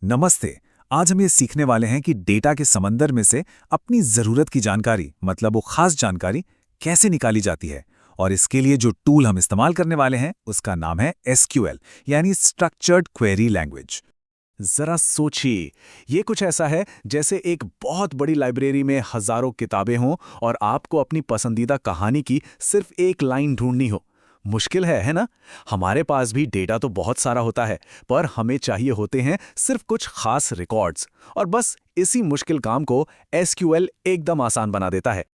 नमस्ते। आज हम ये सीखने वाले हैं कि डेटा के समंदर में से अपनी ज़रूरत की जानकारी मतलब वो खास जानकारी कैसे निकाली जाती है। और इसके लिए जो टूल हम इस्तेमाल करने वाले हैं उसका नाम है एसक्यूएल यानी स्ट्रक्चर्ड क्वेरी लैंग्वेज। जरा सोचिए, ये कुछ ऐसा है जैसे एक बहुत बड़ी लाइब्रेरी में हजारों किताबें हों और आपको अपनी पसंदीदा कहानी की सिर्फ एक लाइन ढूंढनी हो। मुश्किल है ना? हमारे पास भी डेटा तो बहुत सारा होता है, पर हमें चाहिए होते हैं सिर्फ कुछ खास रिकॉर्ड्स। और बस इसी मुश्किल काम को एसक्यूएल एकदम आसान बना देता है।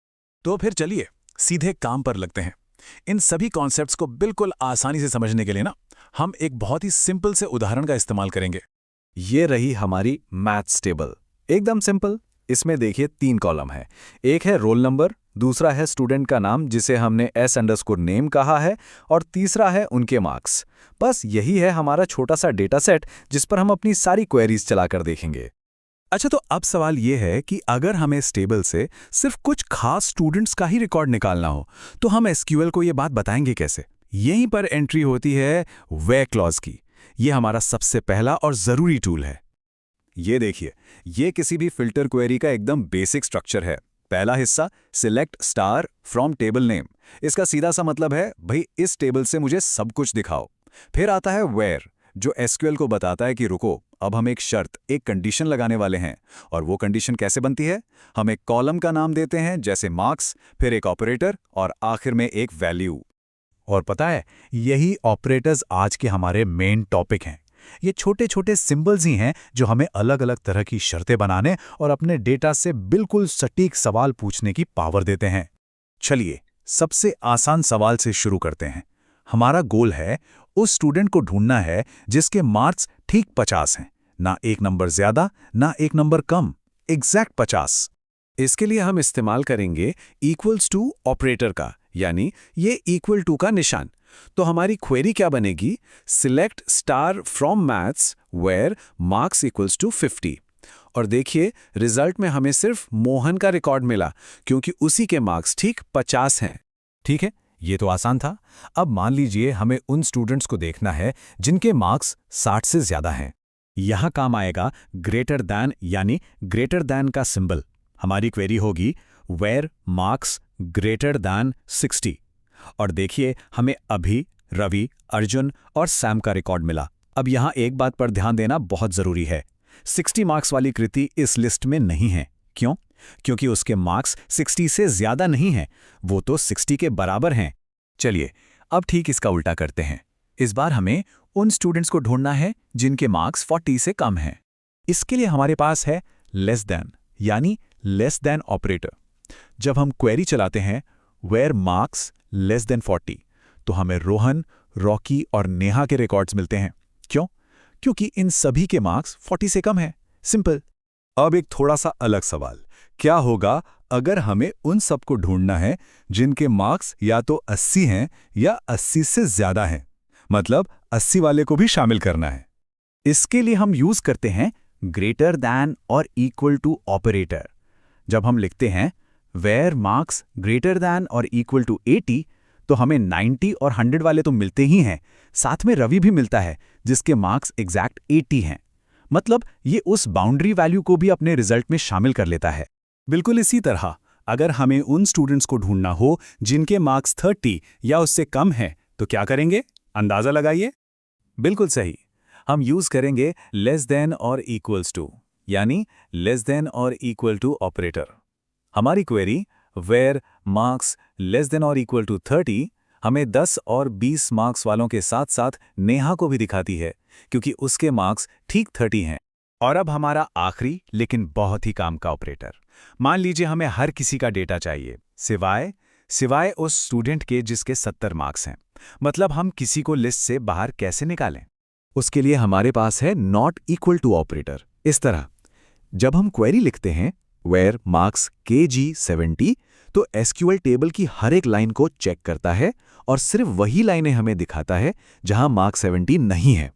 तो फिर चलिए सीधे काम पर लगते हैं। इन सभी कॉन्सेप्ट्स को बिल्कुल आसानी से समझने के लिए ना हम एक बहुत ही सिंपल से उदाहरण का इस्तेमाल करेंगे। ये रही हमारी मैथ्स टेबल। एकदम सिंपल। इसमें देखिए 3 कॉलम है। एक है रोल नंबर, दूसरा है स्टूडेंट का नाम जिसे हमने s_name कहा है, और तीसरा है उनके मार्क्स। बस यही है हमारा छोटा सा डेटा सेट जिस पर हम अपनी सारी क्वेरीज चलाकर देखेंगे। अच्छा, तो अब सवाल ये है कि अगर हमें इस टेबल से सिर्फ कुछ खास स्टूडेंट्स का ही रिकॉर्ड निकालना हो तो हम एसक्यूएल को ये बात बताएंगे कैसे। यहीं पर एंट्री होती है वेयर क्लॉज की। ये हमारा सबसे पहला और ज़रूरी टूल है। ये देखिए, ये किसी भी फिल्टर क्वेरी का एकदम बेसिक स्ट्रक्चर है। पहला हिस्सा select star from table name. इसका सीधा सा मतलब है भाई इस टेबल से मुझे सब कुछ दिखाओ। फिर आता है वेयर, जो एसक्यूएल को बताता है कि रुको, अब हम एक शर्त, एक कंडीशन लगाने वाले हैं। और वो कंडीशन कैसे बनती है? हम एक कॉलम का नाम देते हैं जैसे मार्क्स, फिर एक ऑपरेटर और आखिर में एक वैल्यू। और पता है, यही ऑपरेटर्स आज के हमारे मेन टॉपिक हैं। ये छोटे छोटे सिंबल्स ही हैं जो हमें अलग अलग तरह की शर्तें बनाने और अपने डेटा से बिल्कुल सटीक सवाल पूछने की पावर देते हैं। चलिए सबसे आसान सवाल से शुरू करते हैं। हमारा गोल है उस स्टूडेंट को ढूंढना है जिसके मार्क्स ठीक 50 हैं, ना एक नंबर ज्यादा ना एक नंबर कम, एग्जैक्ट 50। इसके लिए हम इस्तेमाल करेंगे इक्वल्स टू ऑपरेटर का, यानी ये इक्वल टू का निशान। तो हमारी क्वेरी क्या बनेगी? Select star from maths where marks equals to 50। और देखिए, रिजल्ट में हमें सिर्फ मोहन का रिकॉर्ड मिला क्योंकि उसी के मार्क्स ठीक 50 हैं। ठीक है, ये तो आसान था। अब मान लीजिए हमें उन स्टूडेंट्स को देखना है जिनके मार्क्स 60 से ज्यादा हैं। यहां काम आएगा ग्रेटर दैन यानी ग्रेटर दैन का सिंबल। हमारी क्वेरी होगी वेयर मार्क्स ग्रेटर दैन 60। और देखिए, हमें अभी, रवि, अर्जुन और सैम का रिकॉर्ड मिला। अब यहां एक बात पर ध्यान देना बहुत जरूरी है। 60 मार्क्स वाली कृति इस लिस्ट में नहीं है। क्यों? क्योंकि उसके मार्क्स 60 से ज्यादा नहीं हैं, वो तो 60 के बराबर हैं। चलिए अब ठीक इसका उल्टा करते हैं। इस बार हमें उन स्टूडेंट्स को ढूंढना है जिनके मार्क्स 40 से कम हैं। इसके लिए हमारे पास है लेस देन यानी लेस देन ऑपरेटर। जब हम क्वेरी चलाते हैं वेयर मार्क्स लेस देन 40 तो हमें रोहन, रॉकी और नेहा के रिकॉर्ड्स मिलते हैं। क्यों? क्योंकि इन सभी के मार्क्स 40 से कम हैं। सिंपल। अब एक थोड़ा सा अलग सवाल, क्या होगा अगर हमें उन सबको ढूंढना है जिनके मार्क्स या तो 80 हैं या 80 से ज्यादा हैं? मतलब 80 वाले को भी शामिल करना है। इसके लिए हम यूज करते हैं ग्रेटर दैन और इक्वल टू ऑपरेटर। जब हम लिखते हैं वेयर मार्क्स ग्रेटर दैन और इक्वल टू 80 तो हमें 90 और 100 वाले तो मिलते ही हैं, साथ में रवि भी मिलता है जिसके मार्क्स एग्जैक्ट 80 हैं। मतलब ये उस बाउंड्री वैल्यू को भी अपने रिजल्ट में शामिल कर लेता है। बिल्कुल इसी तरह अगर हमें उन स्टूडेंट्स को ढूंढना हो जिनके मार्क्स 30 या उससे कम हैं तो क्या करेंगे? अंदाजा लगाइए। बिल्कुल सही, हम यूज करेंगे लेस देन और इक्वल्स टू यानी लेस देन और इक्वल टू ऑपरेटर। हमारी query where marks less than और इक्वल टू 30 हमें 10 और 20 मार्क्स वालों के साथ साथ नेहा को भी दिखाती है क्योंकि उसके मार्क्स ठीक 30 हैं। और अब हमारा आखिरी लेकिन बहुत ही काम का ऑपरेटर। मान लीजिए हमें हर किसी का डेटा चाहिए सिवाय उस स्टूडेंट के जिसके 70 मार्क्स हैं। मतलब हम किसी को लिस्ट से बाहर कैसे निकालें? उसके लिए हमारे पास है नॉट इक्वल टू ऑपरेटर। इस तरह जब हम क्वेरी लिखते हैं वेयर मार्क्स kg 70 तो एसक्यूएल टेबल की हर एक लाइन को चेक करता है और सिर्फ वही लाइनें हमें दिखाता है जहां मार्क्स 70 नहीं है।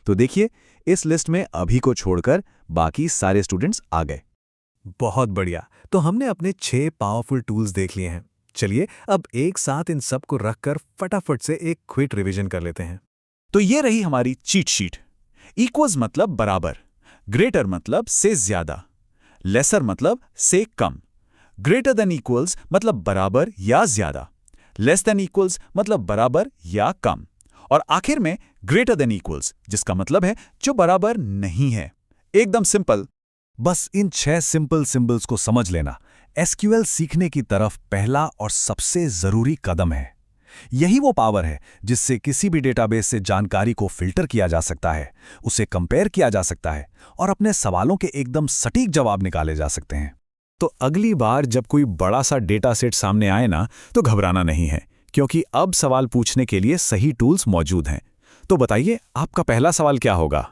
तो देखिए, इस लिस्ट में अभी को छोड़कर बाकी सारे स्टूडेंट्स आ गए। बहुत बढ़िया, तो हमने अपने 6 पावरफुल टूल्स देख लिए हैं। चलिए अब एक साथ इन सब को रखकर फटाफट से एक क्विक रिवीजन कर लेते हैं। तो ये रही हमारी चीट शीट। इक्वल्स मतलब बराबर, ग्रेटर मतलब से ज्यादा, लेसर मतलब से कम, ग्रेटर देन इक्वल्स मतलब बराबर या ज्यादा, लेस देन इक्वल्स मतलब बराबर या कम, और आखिर में ग्रेटर देन इक्वल्स जिसका मतलब है जो बराबर नहीं है। एकदम सिंपल। बस इन 6 सिंपल सिंबल्स को समझ लेना एसक्यूएल सीखने की तरफ पहला और सबसे जरूरी कदम है। यही वो पावर है जिससे किसी भी डेटाबेस से जानकारी को फिल्टर किया जा सकता है, उसे कंपेयर किया जा सकता है और अपने सवालों के एकदम सटीक जवाब निकाले जा सकते हैं। तो अगली बार जब कोई बड़ा सा डेटा सेट सामने आए ना, तो घबराना नहीं है, क्योंकि अब सवाल पूछने के लिए सही टूल्स मौजूद हैं। तो बताइए, आपका पहला सवाल क्या होगा?